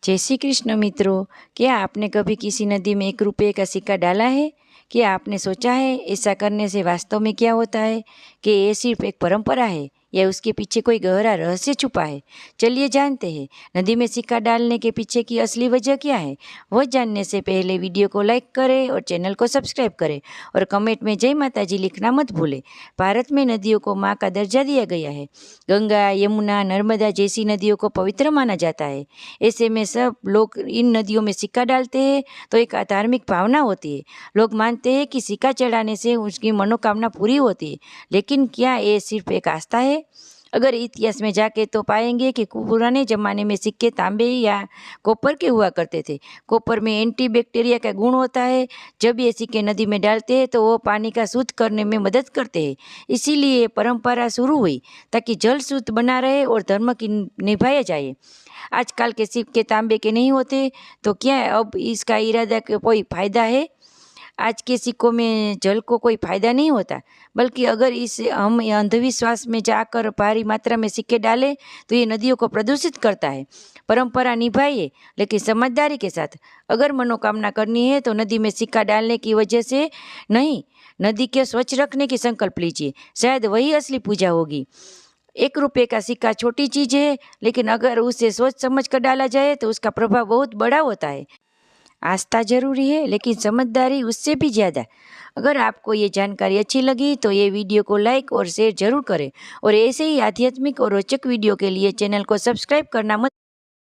जय श्री कृष्ण मित्रों। क्या आपने कभी किसी नदी में 1 रुपये का सिक्का डाला है? क्या आपने सोचा है ऐसा करने से वास्तव में क्या होता है? कि ये सिर्फ एक परंपरा है या उसके पीछे कोई गहरा रहस्य छुपा है? चलिए जानते हैं नदी में सिक्का डालने के पीछे की असली वजह क्या है। वह जानने से पहले वीडियो को लाइक करें और चैनल को सब्सक्राइब करें और कमेंट में जय माता जी लिखना मत भूलें। भारत में नदियों को माँ का दर्जा दिया गया है। गंगा, यमुना, नर्मदा जैसी नदियों को पवित्र माना जाता है। ऐसे में सब लोग इन नदियों में सिक्का डालते हैं तो एक धार्मिक भावना होती है। लोग मानते हैं कि सिक्का चढ़ाने से उसकी मनोकामना पूरी होती है। लेकिन क्या ये सिर्फ एक आस्था है? अगर इतिहास में जाके तो पाएंगे कि पुराने ज़माने में सिक्के तांबे या कॉपर के हुआ करते थे। कॉपर में एंटी बैक्टीरिया का गुण होता है। जब ये सिक्के नदी में डालते हैं तो वो पानी का शुद्ध करने में मदद करते हैं। इसीलिए ये परंपरा शुरू हुई ताकि जल शुद्ध बना रहे और धर्म की निभाया जाए। आजकल के सिक्के तांबे के नहीं होते तो क्या अब इसका इरादा का कोई फ़ायदा है? आज के सिक्कों में जल को कोई फ़ायदा नहीं होता, बल्कि अगर इस हम ये अंधविश्वास में जाकर भारी मात्रा में सिक्के डालें तो ये नदियों को प्रदूषित करता है। परंपरा निभाइए लेकिन समझदारी के साथ। अगर मनोकामना करनी है तो नदी में सिक्का डालने की वजह से नहीं, नदी के स्वच्छ रखने की संकल्प लीजिए। शायद वही असली पूजा होगी। 1 रुपये का सिक्का छोटी चीज़ है, लेकिन अगर उसे सोच समझ कर डाला जाए तो उसका प्रभाव बहुत बड़ा होता है। आस्था जरूरी है लेकिन समझदारी उससे भी ज़्यादा। अगर आपको ये जानकारी अच्छी लगी तो ये वीडियो को लाइक और शेयर जरूर करें और ऐसे ही आध्यात्मिक और रोचक वीडियो के लिए चैनल को सब्सक्राइब करना मत